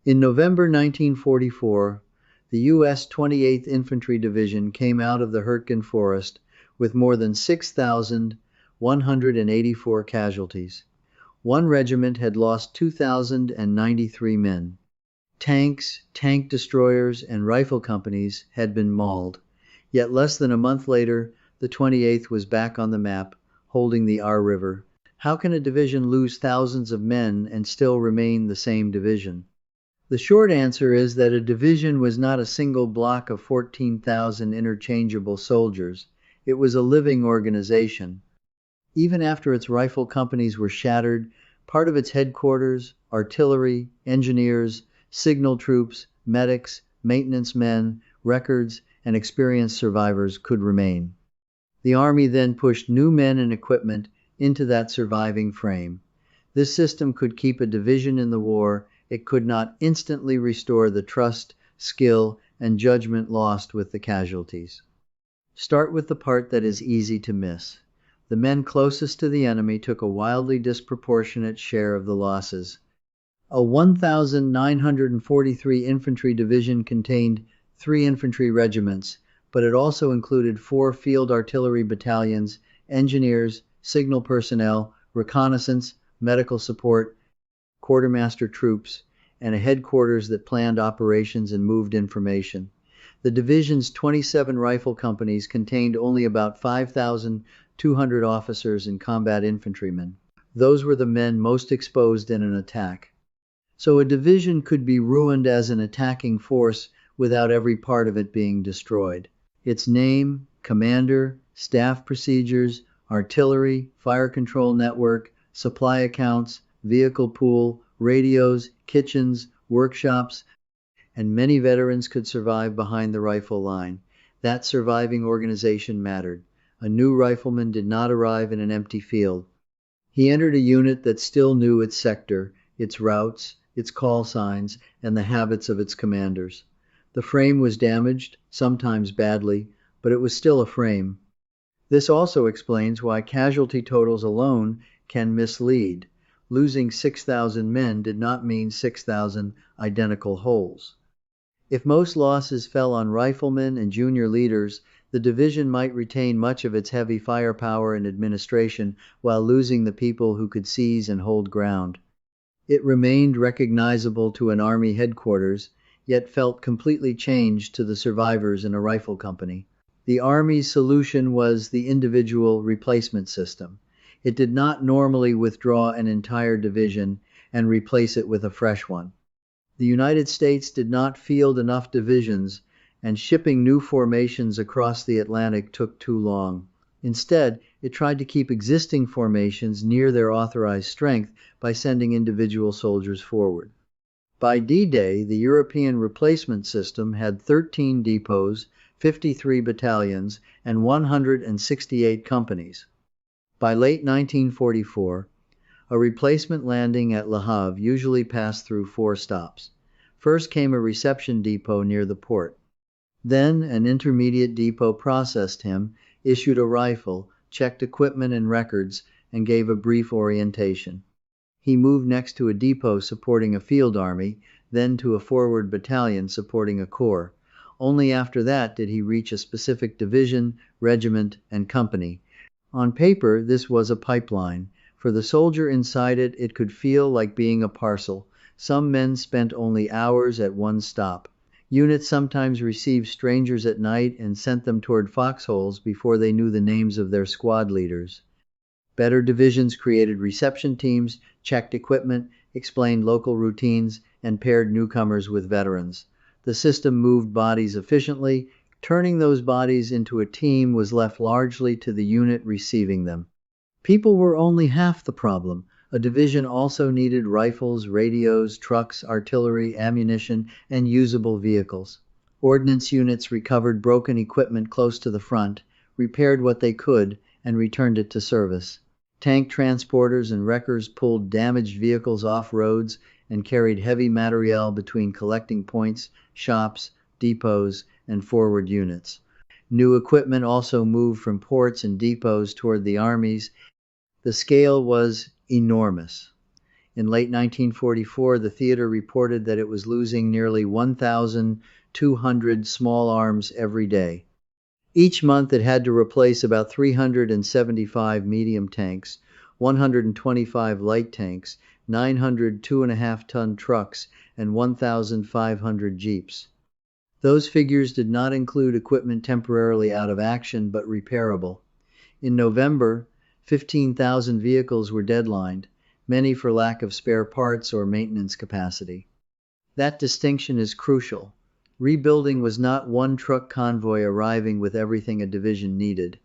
In November 1944, the U.S. 28th Infantry Division came out of the Hürtgen Forest with more than 6,184 casualties. One regiment had lost 2,093 men. Tanks, tank destroyers, and rifle companies had been mauled. Yet less than a month later, the 28th was back on the map, holding the Aar River. How can a division lose thousands of men and still remain the same division? The short answer is that a division was not a single block of 14,000 interchangeable soldiers. It was a living organization. Even after its rifle companies were shattered, part of its headquarters, artillery, engineers, signal troops, medics, maintenance men, records, and experienced survivors could remain. The Army then pushed new men and equipment into that surviving frame. This system could keep a division in the war. It could not instantly restore the trust, skill, and judgment lost with the casualties. Start with the part that is easy to miss. The men closest to the enemy took a wildly disproportionate share of the losses. A 1,943 infantry division contained 3 infantry regiments, but it also included 4 field artillery battalions, engineers, signal personnel, reconnaissance, medical support, quartermaster troops, and a headquarters that planned operations and moved information. The division's 27 rifle companies contained only about 5,200 officers and combat infantrymen. Those were the men most exposed in an attack. So a division could be ruined as an attacking force without every part of it being destroyed. Its name, commander, staff procedures, artillery, fire control network, supply accounts, vehicle pool, radios, kitchens, workshops, and many veterans could survive behind the rifle line. That surviving organization mattered. A new rifleman did not arrive in an empty field. He entered a unit that still knew its sector, its routes, its call signs, and the habits of its commanders. The frame was damaged, sometimes badly, but it was still a frame. This also explains why casualty totals alone can mislead. Losing 6,000 men did not mean 6,000 identical wholes. If most losses fell on riflemen and junior leaders, the division might retain much of its heavy firepower and administration while losing the people who could seize and hold ground. It remained recognizable to an Army headquarters, yet felt completely changed to the survivors in a rifle company. The Army's solution was the individual replacement system. It did not normally withdraw an entire division and replace it with a fresh one. The United States did not field enough divisions, and shipping new formations across the Atlantic took too long. Instead, it tried to keep existing formations near their authorized strength by sending individual soldiers forward. By D-Day, the European replacement system had 13 depots, 53 battalions, and 168 companies. By late 1944, a replacement landing at Le Havre usually passed through 4 stops. First came a reception depot near the port. Then an intermediate depot processed him, issued a rifle, checked equipment and records, and gave a brief orientation. He moved next to a depot supporting a field army, then to a forward battalion supporting a corps. Only after that did he reach a specific division, regiment, and company. On paper, this was a pipeline. For the soldier inside it, it could feel like being a parcel. Some men spent only hours at one stop. Units sometimes received strangers at night and sent them toward foxholes before they knew the names of their squad leaders. Better divisions created reception teams, checked equipment, explained local routines, and paired newcomers with veterans. The system moved bodies efficiently. Turning those bodies into a team was left largely to the unit receiving them. People were only half the problem. A division also needed rifles, radios, trucks, artillery, ammunition, and usable vehicles. Ordnance units recovered broken equipment close to the front, repaired what they could, and returned it to service. Tank transporters and wreckers pulled damaged vehicles off roads and carried heavy materiel between collecting points, shops, depots, and forward units. New equipment also moved from ports and depots toward the armies. The scale was enormous. In late 1944, the theater reported that it was losing nearly 1,200 small arms every day. Each month it had to replace about 375 medium tanks, 125 light tanks, 900 2.5-ton trucks, and 1,500 jeeps. Those figures did not include equipment temporarily out of action but repairable. In November, 15,000 vehicles were deadlined, many for lack of spare parts or maintenance capacity. That distinction is crucial. Rebuilding was not one truck convoy arriving with everything a division needed.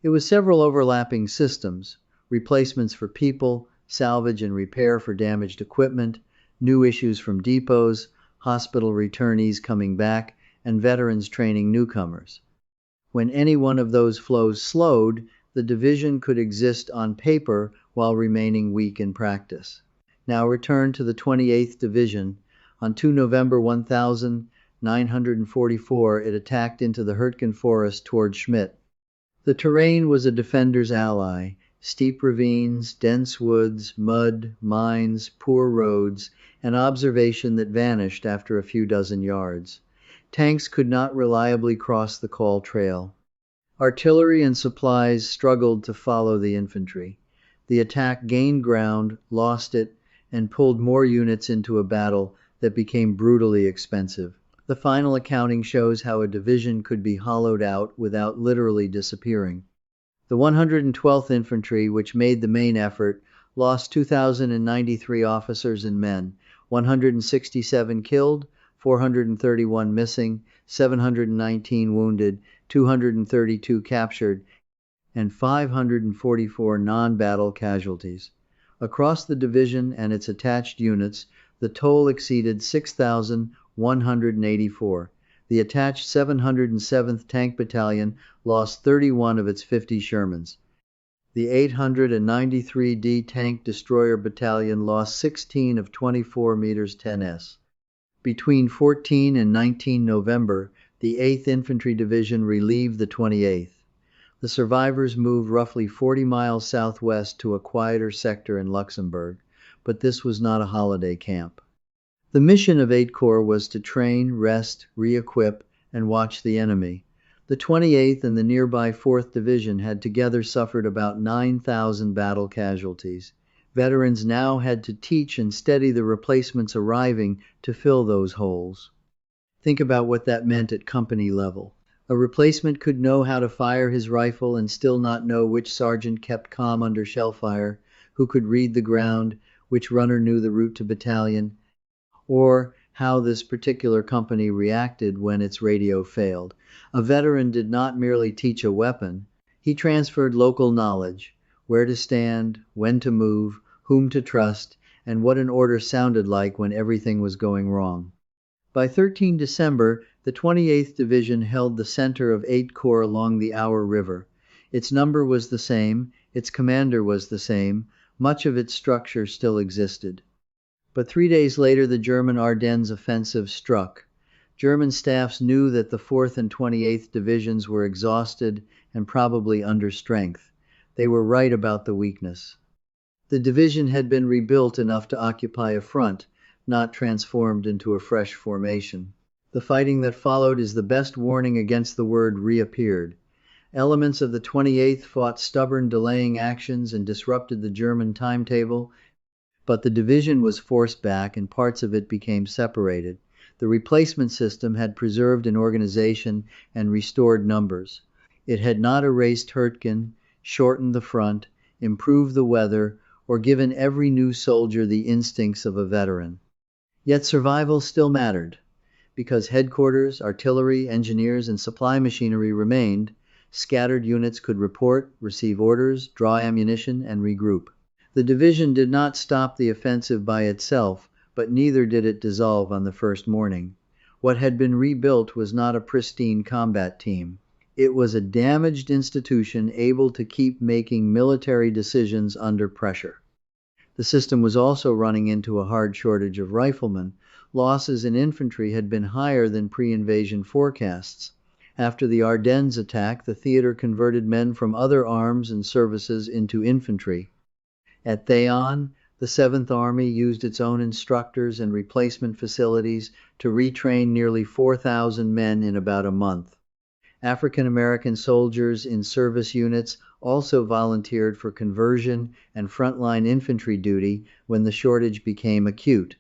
It was several overlapping systems, replacements for people, salvage and repair for damaged equipment, new issues from depots, hospital returnees coming back, and veterans training newcomers. When any one of those flows slowed, the division could exist on paper while remaining weak in practice. Now return to the 28th Division. On 2 November 1944, it attacked into the Hürtgen Forest toward Schmidt. The terrain was a defender's ally. Steep ravines, dense woods, mud, mines, poor roads, and observation that vanished after a few dozen yards. Tanks could not reliably cross the call trail. Artillery and supplies struggled to follow the infantry. The attack gained ground, lost it, and pulled more units into a battle that became brutally expensive. The final accounting shows how a division could be hollowed out without literally disappearing. The 112th Infantry, which made the main effort, lost 2,093 officers and men, 167 killed, 431 missing, 719 wounded, 232 captured, and 544 non-battle casualties. Across the division and its attached units, the toll exceeded 6,184. The attached 707th Tank Battalion lost 31 of its 50 Shermans. The 893d Tank Destroyer Battalion lost 16 of 24 meters 10s. Between 14 and 19 November, the 8th Infantry Division relieved the 28th. The survivors moved roughly 40 miles southwest to a quieter sector in Luxembourg, but this was not a holiday camp. The mission of 8 Corps was to train, rest, re-equip, and watch the enemy. The 28th and the nearby 4th Division had together suffered about 9,000 battle casualties. Veterans now had to teach and steady the replacements arriving to fill those holes. Think about what that meant at company level. A replacement could know how to fire his rifle and still not know which sergeant kept calm under shell fire, who could read the ground, which runner knew the route to battalion, or how this particular company reacted when its radio failed. A veteran did not merely teach a weapon, he transferred local knowledge, where to stand, when to move, whom to trust, and what an order sounded like when everything was going wrong. By 13 December, the 28th Division held the center of 8 Corps along the Our River. Its number was the same, its commander was the same, much of its structure still existed. But 3 days later, the German Ardennes offensive struck. German staffs knew that the 4th and 28th Divisions were exhausted and probably under strength. They were right about the weakness. The division had been rebuilt enough to occupy a front, not transformed into a fresh formation. The fighting that followed is the best warning against the word reappeared. Elements of the 28th fought stubborn delaying actions and disrupted the German timetable, but the division was forced back and parts of it became separated. The replacement system had preserved an organization and restored numbers. It had not erased Hurtgen, shortened the front, improved the weather, or given every new soldier the instincts of a veteran. Yet survival still mattered. Because headquarters, artillery, engineers, and supply machinery remained, scattered units could report, receive orders, draw ammunition, and regroup. The division did not stop the offensive by itself, but neither did it dissolve on the first morning. What had been rebuilt was not a pristine combat team. It was a damaged institution able to keep making military decisions under pressure. The system was also running into a hard shortage of riflemen. Losses in infantry had been higher than pre-invasion forecasts. After the Ardennes attack, the theater converted men from other arms and services into infantry. At Theon, The 7th Army used its own instructors and replacement facilities to retrain nearly 4,000 men in about a month. African American soldiers in service units also volunteered for conversion and frontline infantry duty when the shortage became acute.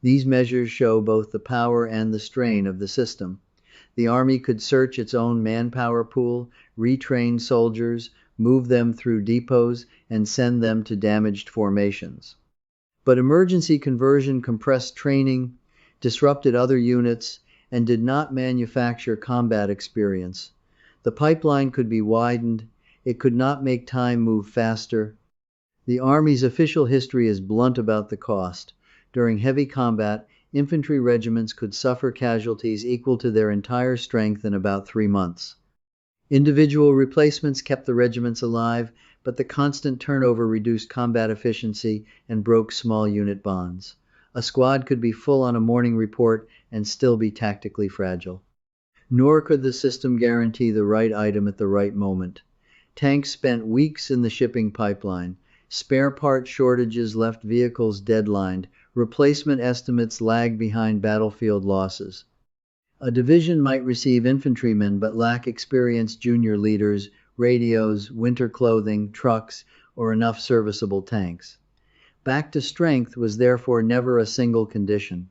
These measures show both the power and the strain of the system. The Army could search its own manpower pool, retrain soldiers, move them through depots, and send them to damaged formations. But emergency conversion compressed training, disrupted other units, and did not manufacture combat experience. The pipeline could be widened, it could not make time move faster. The Army's official history is blunt about the cost. During heavy combat, infantry regiments could suffer casualties equal to their entire strength in about 3 months. Individual replacements kept the regiments alive, but the constant turnover reduced combat efficiency and broke small unit bonds. A squad could be full on a morning report and still be tactically fragile. Nor could the system guarantee the right item at the right moment. Tanks spent weeks in the shipping pipeline. Spare part shortages left vehicles deadlined. Replacement estimates lagged behind battlefield losses. A division might receive infantrymen but lack experienced junior leaders, radios, winter clothing, trucks, or enough serviceable tanks. Back to strength was therefore never a single condition.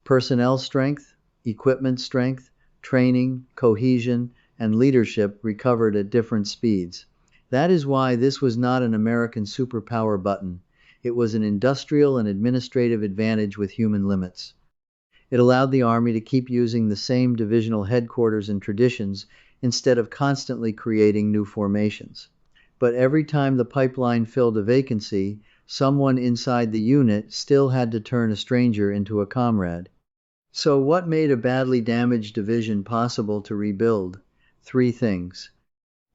Personnel strength, equipment strength, training, cohesion, and leadership recovered at different speeds. That is why this was not an American superpower button. It was an industrial and administrative advantage with human limits. It allowed the Army to keep using the same divisional headquarters and traditions instead of constantly creating new formations. But every time the pipeline filled a vacancy, someone inside the unit still had to turn a stranger into a comrade. So what made a badly damaged division possible to rebuild? 3 things.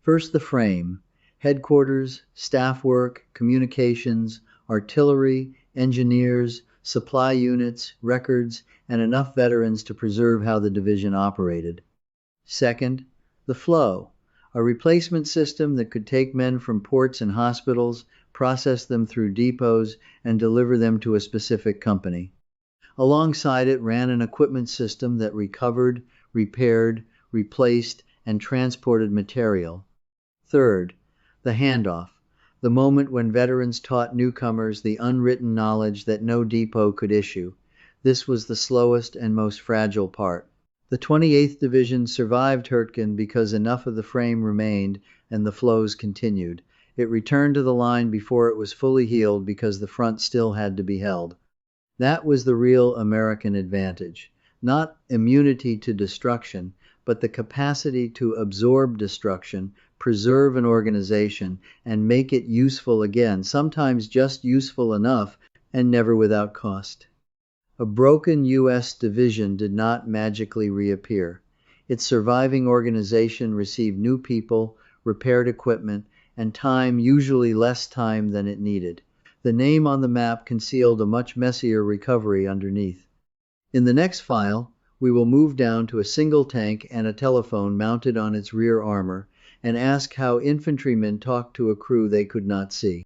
First, the frame. Headquarters, staff work, communications, artillery, engineers, supply units, records, and enough veterans to preserve how the division operated. Second, the flow. A replacement system that could take men from ports and hospitals, process them through depots, and deliver them to a specific company. Alongside it ran an equipment system that recovered, repaired, replaced, and transported material. Third, the handoff, the moment when veterans taught newcomers the unwritten knowledge that no depot could issue. This was the slowest and most fragile part. The 28th Division survived Hurtgen because enough of the frame remained and the flows continued. It returned to the line before it was fully healed because the front still had to be held. That was the real American advantage. Not immunity to destruction, but the capacity to absorb destruction, preserve an organization, and make it useful again, sometimes just useful enough and never without cost. A broken U.S. division did not magically reappear. Its surviving organization received new people, repaired equipment, and time, usually less time than it needed. The name on the map concealed a much messier recovery underneath. In the next file, we will move down to a single tank and a telephone mounted on its rear armor and ask how infantrymen talked to a crew they could not see.